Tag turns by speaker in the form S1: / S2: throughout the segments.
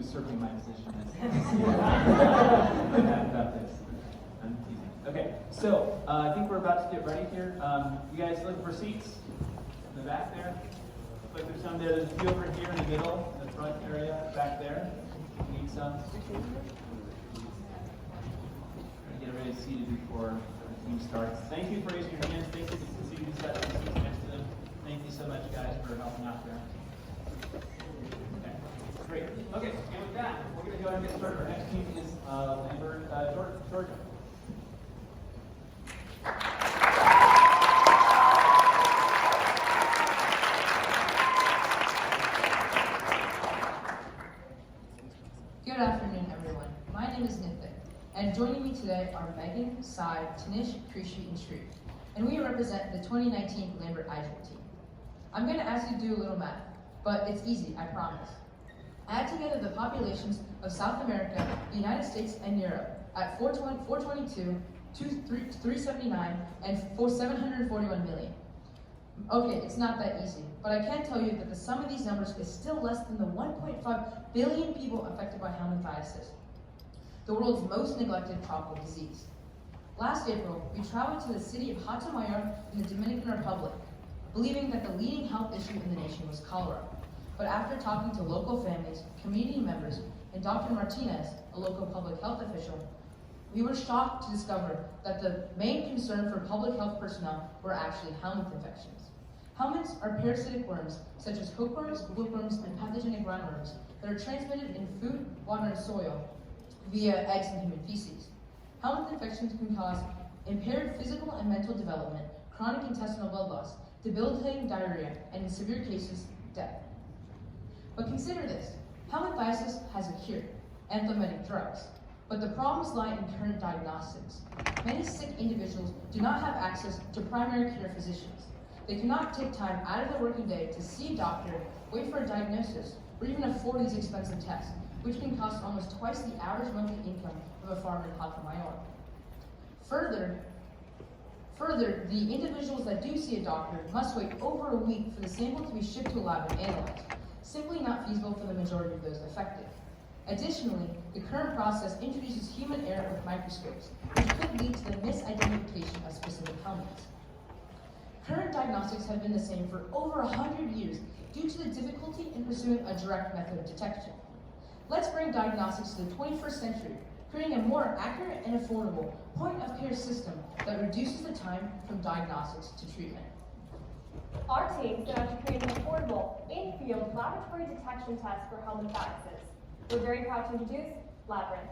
S1: usurping my position as about this. I'm teasing. Okay, so I think we're about to get ready here. You guys looking for seats in the back there? Looks like there's some there. There's a few over here in the middle, the front area back there. Need some. Get everybody seated before the team starts. Thank you for raising your hands. Thank you to the seats next to them. Thank you so much, guys, for helping out there. Okay, great. Okay, and with that, we're going to go ahead and get started. Our next team is Lambert, Georgia.
S2: Good afternoon, everyone. My name is Nithik, and joining me today are Megan, Sai, Tanish, Krishi, and Shri, and we represent the 2019 Lambert iGEM team. I'm going to ask you to do a little math, but it's easy, I promise. Add together the populations of South America, the United States, and Europe at 422, 379, and 741 million. Okay, it's not that easy, but I can tell you that the sum of these numbers is still less than the 1.5 billion people affected by helminthiasis, the world's most neglected tropical disease. Last April, we traveled to the city of Hatamayor in the Dominican Republic, believing that the leading health issue in the nation was cholera. But after talking to local families, community members, and Dr. Martinez, a local public health official, we were shocked to discover that the main concern for public health personnel were actually helminth infections. Helminths are parasitic worms such as hookworms, bookworms, and pathogenic roundworms that are transmitted in food, water, and soil via eggs and human feces. Helminth infections can cause impaired physical and mental development, chronic intestinal blood loss, debilitating diarrhea, and in severe cases, death. But consider this, helminthiasis has a cure, anthelmintic drugs, but the problems lie in current diagnostics. Many sick individuals do not have access to primary care physicians. They cannot take time out of their working day to see a doctor, wait for a diagnosis, or even afford these expensive tests, which can cost almost twice the average monthly income of a farmer in Hatamayor. Further, the individuals that do see a doctor must wait over a week for the sample to be shipped to a lab and analyzed, simply not feasible for the majority of those affected. Additionally, the current process introduces human error with microscopes, which could lead to the misidentification of specific helminths. Current diagnostics have been the same for over 100 years due to the difficulty in pursuing a direct method of detection. Let's bring diagnostics to the 21st century, creating a more accurate and affordable point-of-care system that reduces the time from diagnostics to treatment.
S3: Our team set out to create an affordable, in-field laboratory detection test for helminthiasis. We're very proud to introduce Lambert.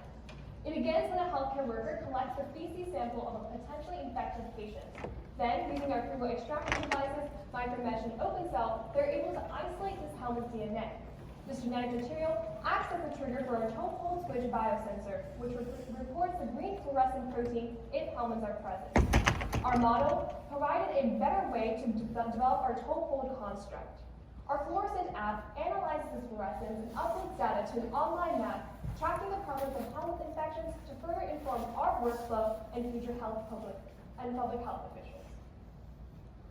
S3: It begins when a healthcare worker collects the feces sample of a potentially infected patient. Then, using our Frugal extraction devices, micromesh, and open cell, they're able to isolate this helminth DNA. This genetic material acts as a trigger for our toe-hold switch biosensor, which reports the green fluorescent protein if helminths are present. Our model provided a better way to develop our toe-hold construct. Our fluorescent app analyzes this fluorescence and uploads data to an online map tracking the prevalence of helminth infections to further inform our workflow and future public health officials.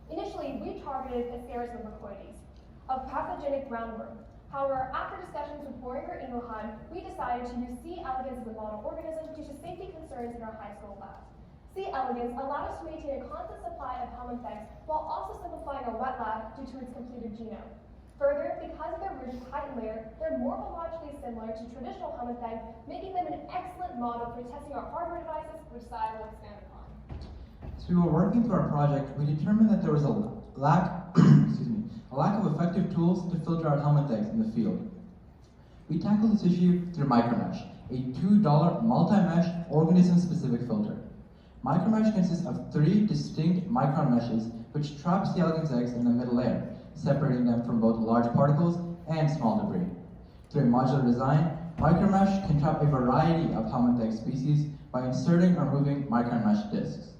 S3: Initially, we targeted Ascaris lumbricoides, a pathogenic roundworm. However, after discussions with Boehringer Ingelheim, we decided to use C. elegans as a model organism due to safety concerns in our high school labs. C. elegans allowed us to maintain a constant supply of helminth eggs while also simplifying our wet lab due to its completed genome. Further, because of their rigid height and layer, they're morphologically similar to traditional helminth eggs, making them an excellent model for testing our hardware devices, which Sai will expand upon.
S4: As we were working through our project, we determined that there was a lack of effective tools to filter out helminth eggs in the field. We tackled this issue through Micromesh, a $2 multi-mesh organism-specific filter. Micromesh consists of 3 distinct micron meshes which trap C. elegans eggs in the middle layer, separating them from both large particles and small debris. Through a modular design, Micromesh can trap a variety of helminth egg species by inserting or removing micromesh discs.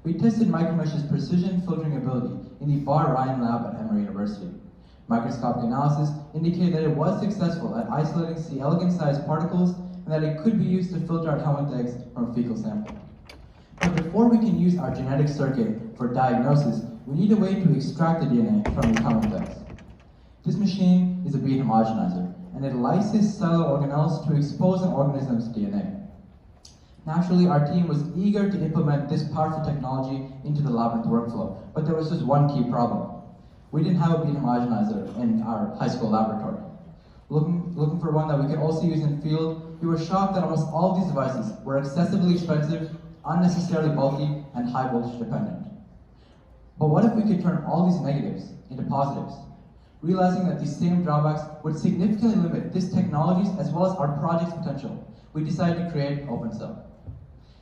S4: We tested Micromesh's precision filtering ability in the Bar Ryan lab at Emory University. Microscopic analysis indicated that it was successful at isolating C. elegans sized particles and that it could be used to filter out helminth eggs from fecal sample. But before we can use our genetic circuit for diagnosis, we need a way to extract the DNA from the helminth eggs. This machine is a bead homogenizer, and it lyses cellular organelles to expose an organism's DNA. Naturally, our team was eager to implement this powerful technology into the Labyrinth workflow, but there was just one key problem. We didn't have a bead homogenizer in our high school laboratory. Looking for one that we could also use in field, we were shocked that almost all of these devices were excessively expensive, unnecessarily bulky, and high voltage dependent. But what if we could turn all these negatives into positives? Realizing that these same drawbacks would significantly limit this technology's as well as our project's potential, we decided to create OpenCell.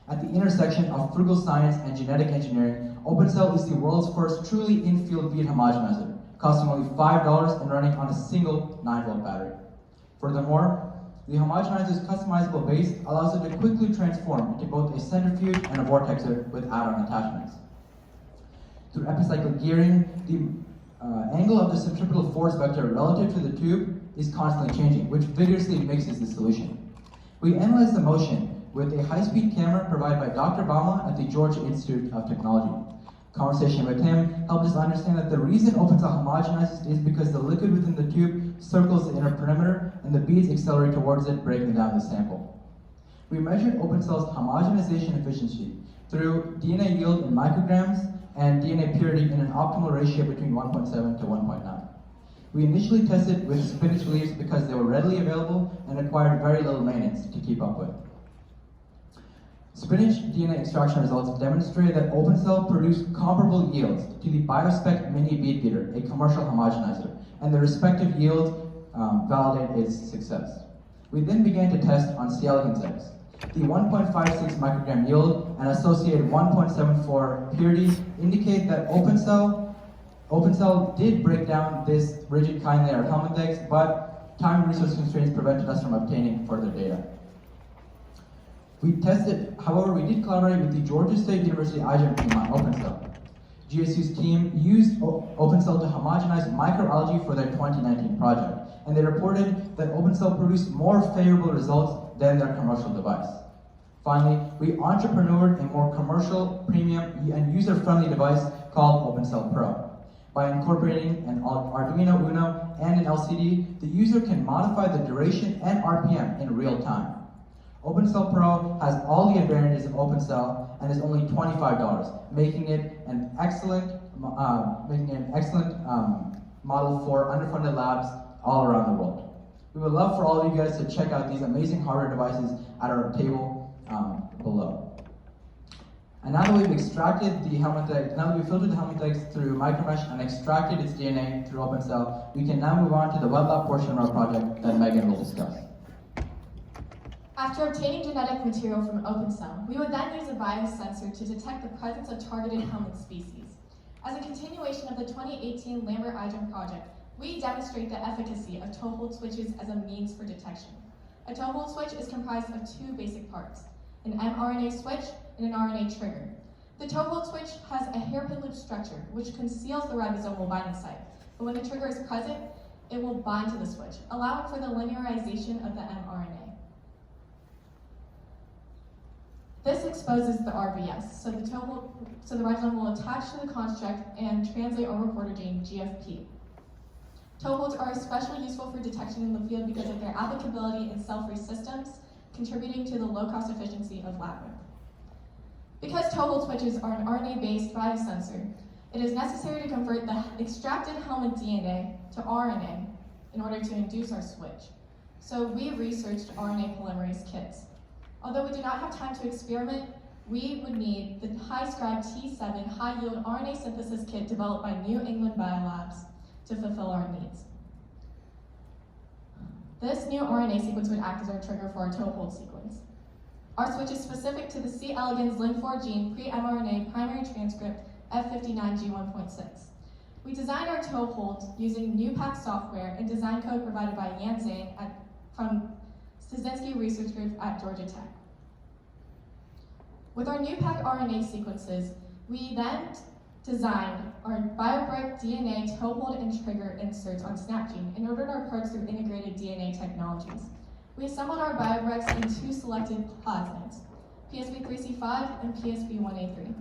S4: At the intersection of frugal science and genetic engineering, OpenCell is the world's first truly in-field bead homogenizer, costing only $5 and running on a single 9-volt battery. Furthermore, the homogenizer's customizable base allows it to quickly transform into both a centrifuge and a vortexer with add-on attachments. Through epicyclic gearing, the angle of the centripetal force vector relative to the tube is constantly changing, which vigorously mixes the solution. We analyzed the motion with a high-speed camera provided by Dr. Bauma at the Georgia Institute of Technology. Conversation with him helped us understand that the reason OpenCell homogenizes is because the liquid within the tube circles the inner perimeter and the beads accelerate towards it, breaking down the sample. We measured OpenCell's homogenization efficiency through DNA yield in micrograms and DNA purity in an optimal ratio between 1.7 to 1.9. We initially tested with spinach leaves because they were readily available and required very little maintenance to keep up with. Spinach DNA extraction results demonstrated that OpenCell produced comparable yields to the BioSpec Mini Bead Beater, a commercial homogenizer, and the respective yields validate its success. We then began to test on C. elegans eggs. The 1.56 microgram yield and associated 1.74 purity indicate that OpenCell did break down this rigid kind layer of helminth eggs, but time and resource constraints prevented us from obtaining further data. However, we did collaborate with the Georgia State University iGEM team on OpenCell. GSU's team used OpenCell to homogenize microalgae for their 2019 project, and they reported that OpenCell produced more favorable results than their commercial device. Finally, we entrepreneured a more commercial, premium, and user-friendly device called OpenCell Pro. By incorporating an Arduino Uno and an LCD, the user can modify the duration and RPM in real time. OpenCell Pro has all the advantages of OpenCell and is only $25, making it an excellent model for underfunded labs all around the world. We would love for all of you guys to check out these amazing hardware devices at our table below. And now that we've extracted the helminth egg, now that we've filtered the helminth eggs through micromesh and extracted its DNA through OpenCell, we can now move on to the web lab portion of our project that Megan will discuss.
S5: After obtaining genetic material from OpenCell, we would then use a biosensor to detect the presence of targeted helminth species. As a continuation of the 2018 Lambert iGEM project, we demonstrate the efficacy of toehold switches as a means for detection. A toehold switch is comprised of two basic parts, an mRNA switch and an RNA trigger. The toehold switch has a hairpin loop structure, which conceals the ribosomal binding site, but when the trigger is present, it will bind to the switch, allowing for the linearization of the mRNA. This exposes the RBS, so the ribosome will attach to the construct and translate our reporter gene, GFP. Toeholds are especially useful for detection in the field because of their applicability in cell-free systems, contributing to the low-cost efficiency of Labyrinth. Because toehold switches are an RNA-based biosensor, it is necessary to convert the extracted helminth DNA to RNA in order to induce our switch. So we researched RNA polymerase kits. Although we do not have time to experiment, we would need the HiScribe T7 high-yield RNA synthesis kit developed by New England Biolabs to fulfill our needs. This new RNA sequence would act as our trigger for our toehold sequence. Our switch is specific to the C. elegans Lin4 gene pre-mRNA primary transcript F59G1.6. We designed our toehold using NewPack software and design code provided by Yan Zhang from Stasinski Research Group at Georgia Tech. With our NewPack RNA sequences, we then designed our BioBrick DNA toehold and trigger inserts on SnapGene and ordered our parts through integrated DNA technologies. We assembled our BioBricks in two selected plasmids, PSB3C5 and PSB1A3.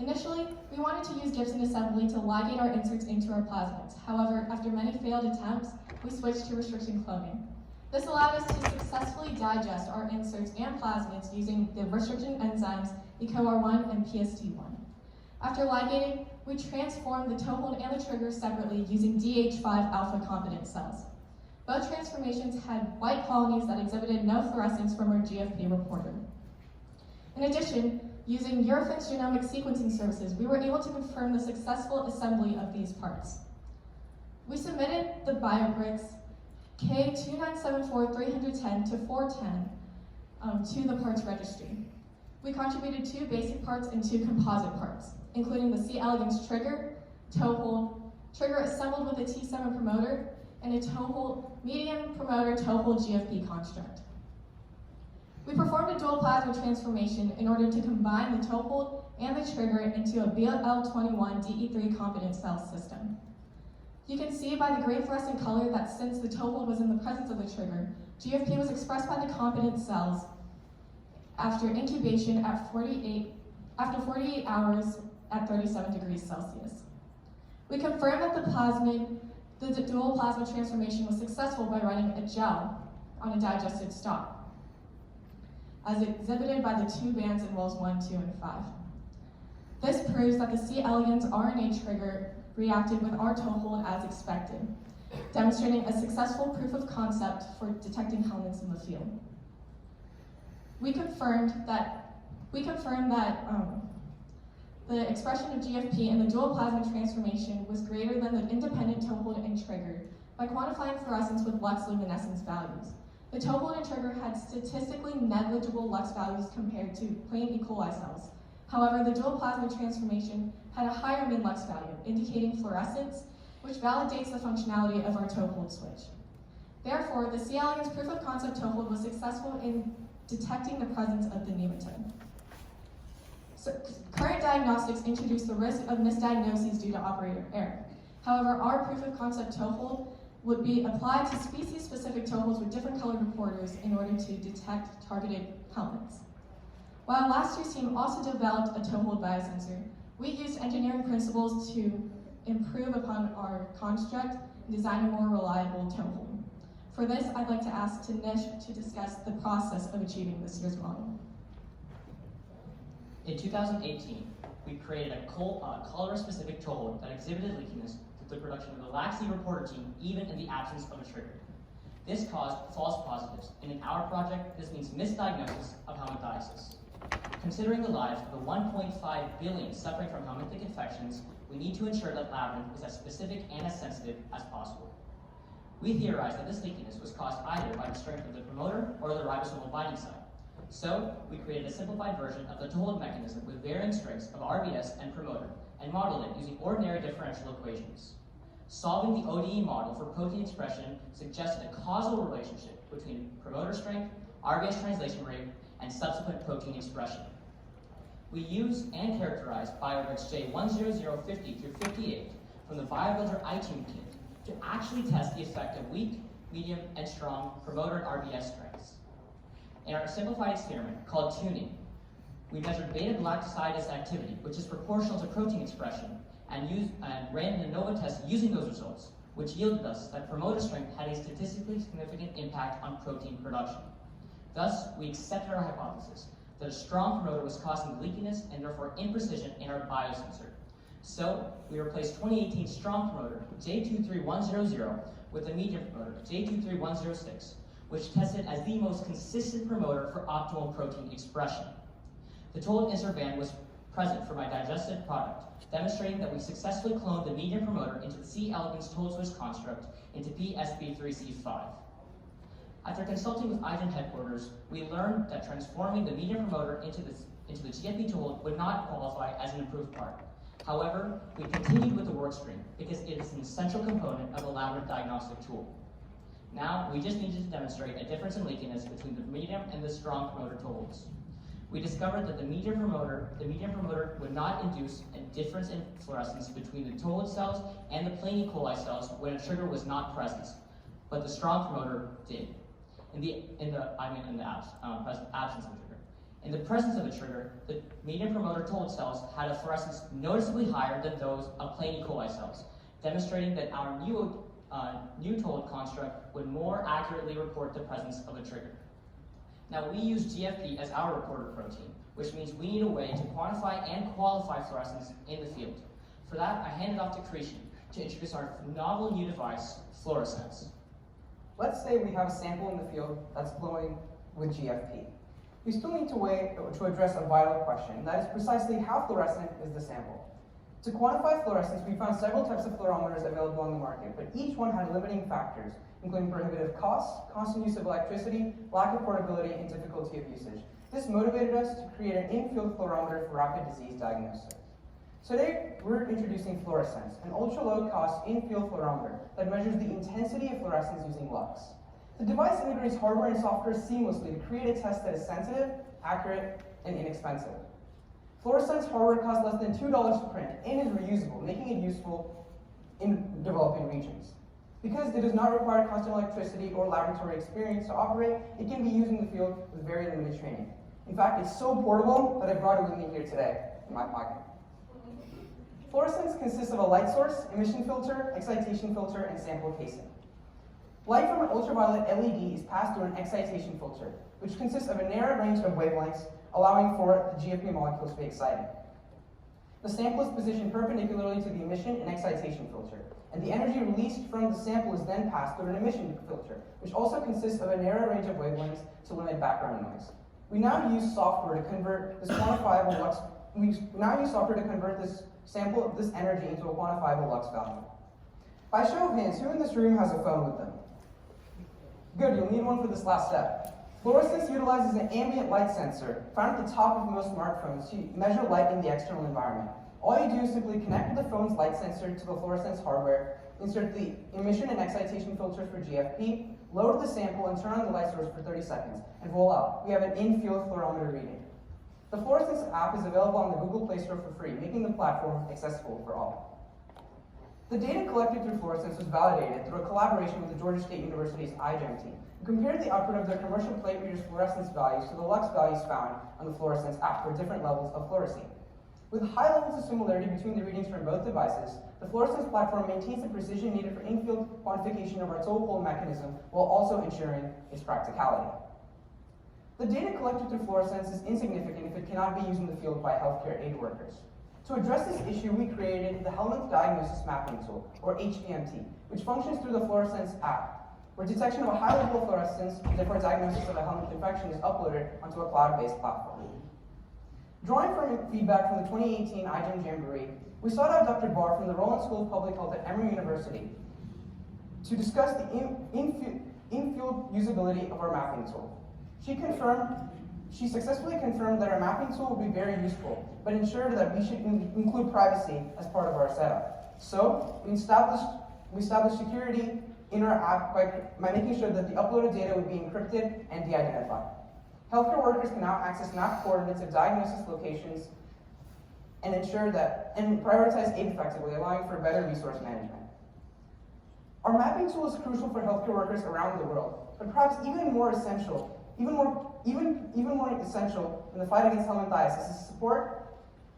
S5: Initially, we wanted to use Gibson assembly to ligate our inserts into our plasmids. However, after many failed attempts, we switched to restriction cloning. This allowed us to successfully digest our inserts and plasmids using the restriction enzymes EcoR1 and PST1. After ligating, we transformed the toehold and the trigger separately using DH5 alpha competent cells. Both transformations had white colonies that exhibited no fluorescence from our GFP reporter. In addition, using Eurofins genomic sequencing services, we were able to confirm the successful assembly of these parts. We submitted the biobricks K2974310 to 410 to the parts registry. We contributed 2 basic parts and 2 composite parts, including the C. elegans trigger, toehold, trigger assembled with a T7 promoter, and a toehold, medium promoter toehold GFP construct. We performed a dual plasma transformation in order to combine the toehold and the trigger into a BL21 DE3 competent cell system. You can see by the gray fluorescent color that since the toehold was in the presence of the trigger, GFP was expressed by the competent cells after incubation after 48 hours at 37 degrees Celsius. We confirmed that the dual plasma transformation was successful by running a gel on a digested stalk, as exhibited by the 2 bands in wells 1, 2, and 5. This proves that the C. elegans RNA trigger reacted with our toehold as expected, demonstrating a successful proof of concept for detecting helminths in the field. We confirmed that the expression of GFP in the dual plasma transformation was greater than the independent toehold and trigger by quantifying fluorescence with lux luminescence values. The toehold and trigger had statistically negligible lux values compared to plain E. coli cells. However, the dual plasma transformation had a higher mean lux value, indicating fluorescence, which validates the functionality of our toehold switch. Therefore, the C. elegans proof of concept toehold was successful in detecting the presence of the nematode. So, current diagnostics introduce the risk of misdiagnoses due to operator error. However, our proof of concept toehold would be applied to species-specific toeholds with different colored reporters in order to detect targeted helminths. While last year's team also developed a toehold biosensor, we used engineering principles to improve upon our construct and design a more reliable toehold. For this, I'd like to ask Tanish to discuss the process of achieving this year's model.
S6: In 2018, we created a cholera-specific toehold that exhibited leakiness through the production of the laxity reporter gene even in the absence of a trigger. This caused false positives, and in our project, this means misdiagnosis of helminthiasis. Considering the lives of the 1.5 billion suffering from helminthic infections, we need to ensure that Labyrinth is as specific and as sensitive as possible. We theorized that this leakiness was caused either by the strength of the promoter or the ribosomal binding site. So, we created a simplified version of the toehold mechanism with varying strengths of RBS and promoter, and modeled it using ordinary differential equations. Solving the ODE model for protein expression suggested a causal relationship between promoter strength, RBS translation rate, and subsequent protein expression. We used and characterized biobricks J10050 through 58 from the BioBuilder iGEM kit to actually test the effect of weak, medium, and strong promoter and RBS strengths. In our simplified experiment called tuning, we measured beta-galactosidase activity, which is proportional to protein expression, and ran an ANOVA test using those results, which yielded us that promoter strength had a statistically significant impact on protein production. Thus, we accepted our hypothesis that a strong promoter was causing leakiness and therefore imprecision in our biosensor. So, we replaced 2018 strong promoter J23100 with a medium promoter J23106, which tested as the most consistent promoter for optimal protein expression. The total insert band was present for my digested product, demonstrating that we successfully cloned the medium promoter into the C. elegans total switch construct into PSB3C5. After consulting with iGEM headquarters, we learned that transforming the medium promoter into the GFP tool would not qualify as an approved part. However, we continued with the work stream because it is an essential component of a Lambert diagnostic tool. Now, we just needed to demonstrate a difference in leakiness between the medium and the strong promoter toeholds. We discovered that the medium promoter would not induce a difference in fluorescence between the toehold cells and the plain E. coli cells when a trigger was not present, but the strong promoter did. In the absence of a trigger. In the presence of a trigger, the medium promoter toehold cells had a fluorescence noticeably higher than those of plain E. coli cells, demonstrating that our new new toll construct would more accurately report the presence of a trigger. Now, we use GFP as our reporter protein, which means we need a way to quantify and qualify fluorescence in the field. For that, I hand it off to Krishi to introduce our novel new device, fluorescence.
S7: Let's say we have a sample in the field that's flowing with GFP. We still need to address a vital question, and that is precisely how fluorescent is the sample. To quantify fluorescence, we found several types of fluorometers available on the market, but each one had limiting factors, including prohibitive costs, constant use of electricity, lack of portability, and difficulty of usage. This motivated us to create an in-field fluorometer for rapid disease diagnosis. Today, we're introducing fluorescence, an ultra-low-cost in-field fluorometer that measures the intensity of fluorescence using lux. The device integrates hardware and software seamlessly to create a test that is sensitive, accurate, and inexpensive. Fluorescence hardware costs less than $2 to print and is reusable, making it useful in developing regions. Because it does not require constant electricity or laboratory experience to operate, it can be used in the field with very limited training. In fact, it's so portable that I brought it with me here today in my pocket. Fluorescence consists of a light source, emission filter, excitation filter, and sample casing. Light from an ultraviolet LED is passed through an excitation filter, which consists of a narrow range of wavelengths, allowing for the GFP molecules to be excited. The sample is positioned perpendicularly to the emission and excitation filter, and the energy released from the sample is then passed through an emission filter, which also consists of a narrow range of wavelengths to limit background noise. We now use software to convert this quantifiable lux. We now use software to convert this sample of this energy into a quantifiable lux value. By show of hands, who in this room has a phone with them? Good, you'll need one for this last step. Fluorescence utilizes an ambient light sensor found at the top of most smartphones to measure light in the external environment. All you do is simply connect the phone's light sensor to the fluorescence hardware, insert the emission and excitation filters for GFP, load the sample, and turn on the light source for 30 seconds, and voila, we have an in-field fluorometer reading. The Fluorescence app is available on the Google Play Store for free, making the platform accessible for all. The data collected through Fluorescence was validated through a collaboration with the Georgia State University's iGEM team, who compared the output of their commercial plate readers' fluorescence values to the lux values found on the Fluorescence app for different levels of fluorescein. With high levels of similarity between the readings from both devices, the Fluorescence platform maintains the precision needed for in-field quantification of our toll pull mechanism while also ensuring its practicality. The data collected through Fluorescence is insignificant if it cannot be used in the field by healthcare aid workers. To address this issue, we created the Helminth Diagnosis Mapping Tool, or HDMT, which functions through the Fluorescence app, where detection of a high level of fluorescence, and therefore diagnosis of a Helminth infection, is uploaded onto a cloud-based platform. Drawing from feedback from the 2018 iGEM Jamboree, we sought out Dr. Barr from the Roland School of Public Health at Emory University to discuss the in-field usability of our mapping tool. She successfully confirmed that our mapping tool would be very useful, but ensured that we should include privacy as part of our setup. So, we established security in our app by making sure that the uploaded data would be encrypted and de-identified. Healthcare workers can now access map coordinates of diagnosis locations and prioritize aid effectively, allowing for better resource management. Our mapping tool is crucial for healthcare workers around the world, but perhaps even more essential in the fight against helminthiasis is support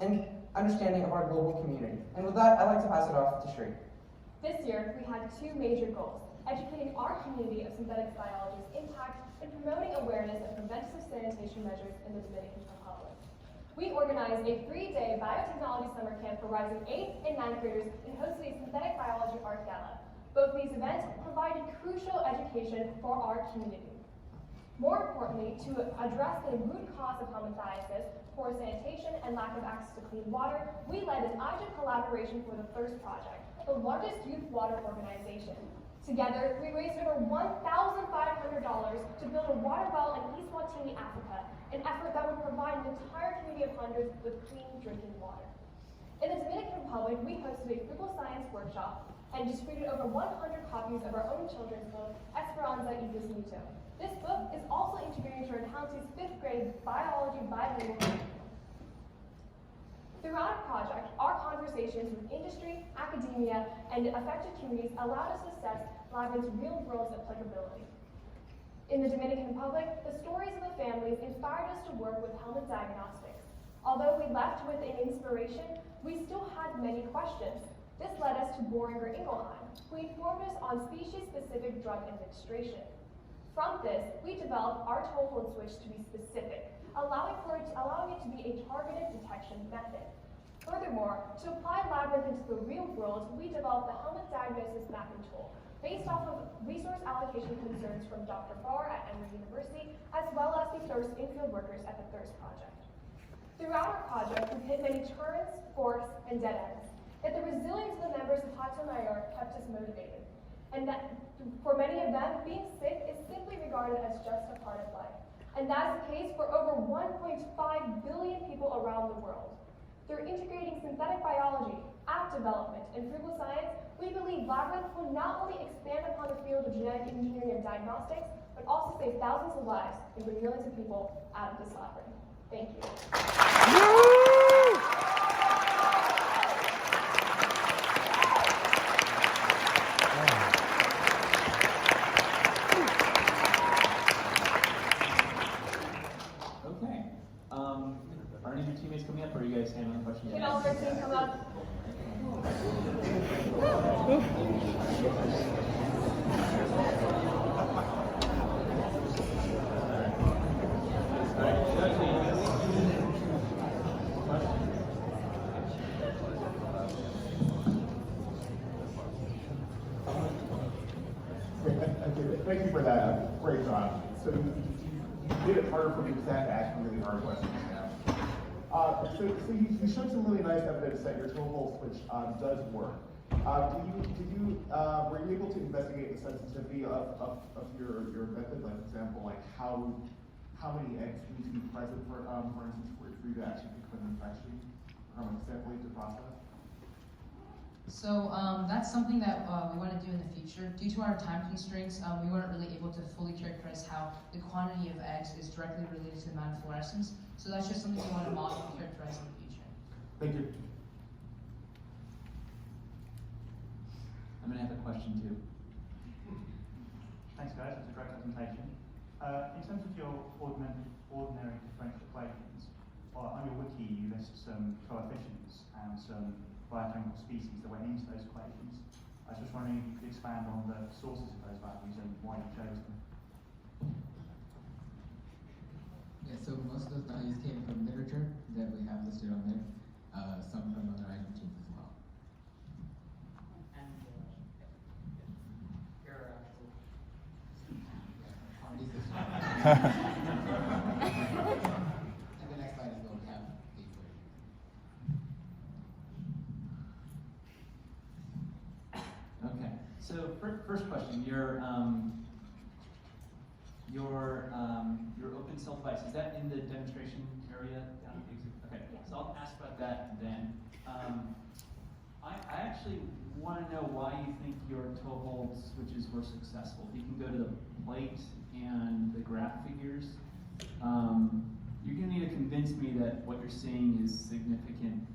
S7: and understanding of our global community. And with that, I'd like to pass it off to Shri.
S3: This year, we had two major goals: educating our community of synthetic biology's impact and promoting awareness of preventative sanitation measures in the Dominican Republic. We organized a 3-day biotechnology summer camp for rising 8th and 9th graders and hosted a synthetic biology art gala. Both these events provided crucial education for our community. More importantly, to address the root cause of helminthiasis, poor sanitation, and lack of access to clean water, we led an iGEM collaboration for the Thirst Project, the largest youth water organization. Together, we raised over $1,500 to build a water well in East Watini, Africa, an effort that would provide an entire community of hundreds with clean drinking water. In the Dominican Republic, we hosted a frugal science workshop and distributed over 100 copies of our own children's book, Esperanza y Bismuto. This book is also integrated into our county's 5th grade biology bilingual curriculum. Throughout our project, our conversations with industry, academia, and affected communities allowed us to assess Lambent's real-world applicability. In the Dominican Republic, the stories of the families inspired us to work with Helminth Diagnostics. Although we left with an inspiration, we still had many questions. This led us to Boehringer Ingelheim, who informed us on species-specific drug administration. From this, we developed our toehold switch to be specific, allowing it to be a targeted detection method. Furthermore, to apply Labyrinth into the real world, we developed the helmet diagnosis mapping tool, based off of resource allocation concerns from Dr. Barr at Emory University, as well as the Thirst in-field workers at the Thirst Project. Throughout our project, we've hit many turns, forks, and dead ends. Yet the resilience of the members of Hato Mayor kept us motivated. And that, for many of them, being sick is simply regarded as just a part of life. And that is the case for over 1.5 billion people around the world. Through integrating synthetic biology, app development, and frugal science, we believe Labyrinth will not only expand upon the field of genetic engineering and diagnostics, but also save thousands of lives and bring millions of people out of this labyrinth. Thank you.
S1: Okay. Are any of your teammates coming up, or are you guys handling the questions?
S3: Can all of our team come up?
S8: Thank you for that. Great job. So you did it harder for me to ask really hard questions now. So you showed some really nice evidence that your toehold switch does work. Were you able to investigate the sensitivity of your method? Like, for example, like how many eggs need to be present for instance, for you to actually pick an infection from a sampling to process?
S2: So that's something that we want to do in the future. Due to our time constraints, we weren't really able to fully characterize how the quantity of eggs is directly related to the amount of fluorescence. So that's just something we want to model and characterize in the future.
S8: Thank you.
S1: I'm going to have a question too.
S9: Thanks guys, that's a great presentation. In terms of your ordinary differential equations, on your wiki you list some coefficients and some biochemical species that went into those equations. I was just wondering if you could expand on the sources of those values and why you chose them.
S4: Yeah, so most of those values came from literature that we have listed on there, some from other iGEM teams as well.
S6: And your actual
S4: And the next slide is what we have the equation.
S1: Okay. So first question, your open cell device, is that in the demonstration area? Okay. So I'll ask about that then. I actually want to know why you think your toehold switches were successful. If you can go to the plate and the graph figures, you're going to need to convince me that what you're seeing is significant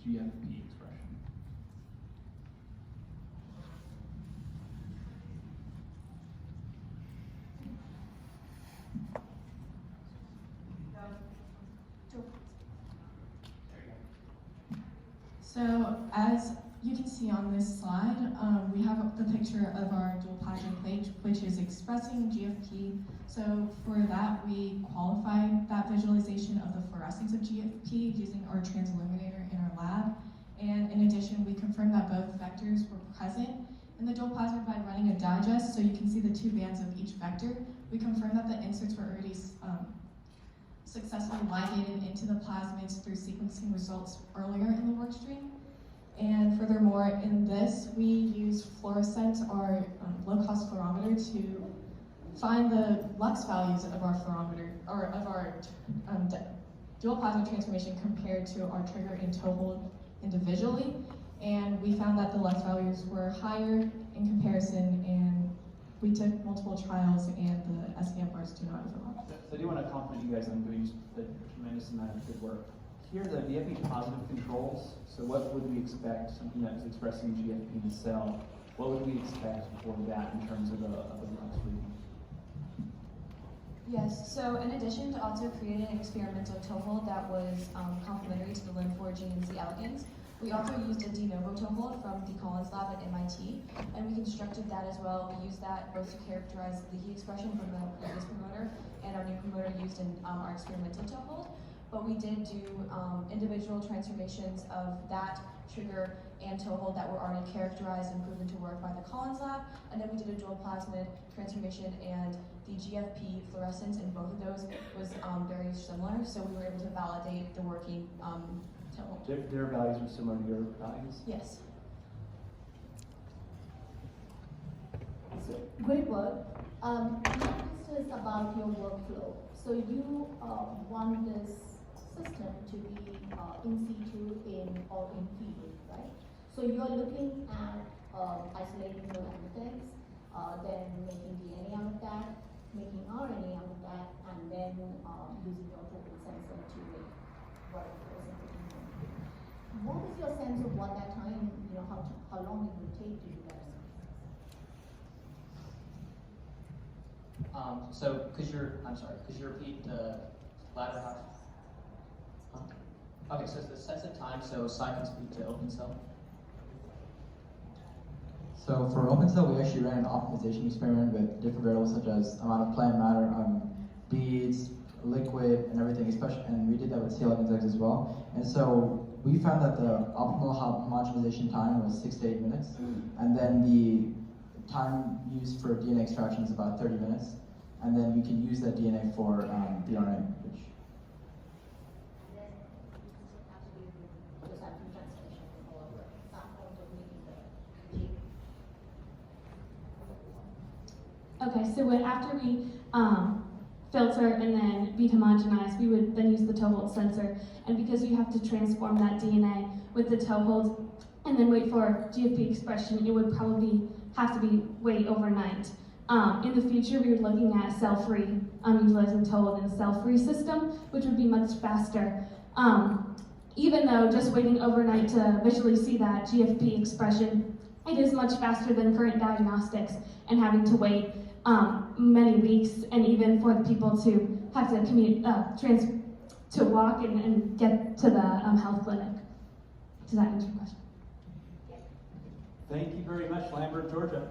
S1: GFP expression.
S5: So as you can see on this slide, we have the picture of our dual plasma plate, which is expressing GFP. So for that, we qualified that visualization of the fluorescence of GFP using our transilluminator in our lab. And in addition, we confirmed that both vectors were present in the dual plasmid by running a digest, so you can see the two bands of each vector. We confirmed that the inserts were already successfully ligated into the plasmids through sequencing results earlier in the workstream. And furthermore, in this, we use fluorescent, our low-cost fluorometer, to find the lux values of our fluorometer, or of our dual plasmid transformation compared to our trigger and toehold individually. And we found that the lux values were higher in comparison, and we took multiple trials, and the SEMRs do not overlap.
S1: So I do want to compliment you guys on doing a tremendous amount of good work. Here, do you have any positive controls? So what would we expect, something that is expressing GFP in the cell, what would we expect for that in terms of a lux reading?
S10: Yes, so in addition to also creating an experimental toehold that was complementary to the Lambert gene and C. elegans,
S5: We also used a de novo toehold from the Collins lab at MIT, and we constructed that as well. We used that both to characterize the heat expression from the previous promoter and our new promoter used in our experimental toehold. But we did do individual transformations of that trigger and toehold that were already characterized and proven to work by the Collins lab, and then we did a dual plasmid transformation, and the GFP fluorescence in both of those was very similar, so we were able to validate the working toehold.
S10: Their values were similar to your values?
S5: Yes.
S11: So, great work. My question is about your workflow. So you want this system to be in situ or in field, right? So you're looking at isolating your Lambert, then making DNA out of that, making RNA out of that, and then using your total sensor to make whatever is in. What is your sense of what that time, how long it would take to do that?
S6: So could you repeat the latter half? Okay, so it's the sense of time, so Sai can speak to OpenCell.
S4: So for OpenCell, we actually ran an optimization experiment with different variables such as amount of plant matter, beads, liquid, and everything, especially, and we did that with C11 eggs as well. And so we found that the optimal homogenization time was 6 to 8 minutes, and then the time used for DNA extraction is about 30 minutes, and then we can use that DNA for the RNA, which.
S12: Okay, so after we filter and then bead homogenize, we would then use the toehold sensor. And because you have to transform that DNA with the toehold and then wait for GFP expression, it would probably have to be wait overnight. In the future, we were looking at cell-free, utilizing toehold in a cell-free system, which would be much faster. Even though just waiting overnight to visually see that GFP expression, it is much faster than current diagnostics and having to wait many weeks, and even for the people to have to commute, to walk and get to the health clinic. Does that answer your question?
S1: Thank you very much, Lambert, Georgia.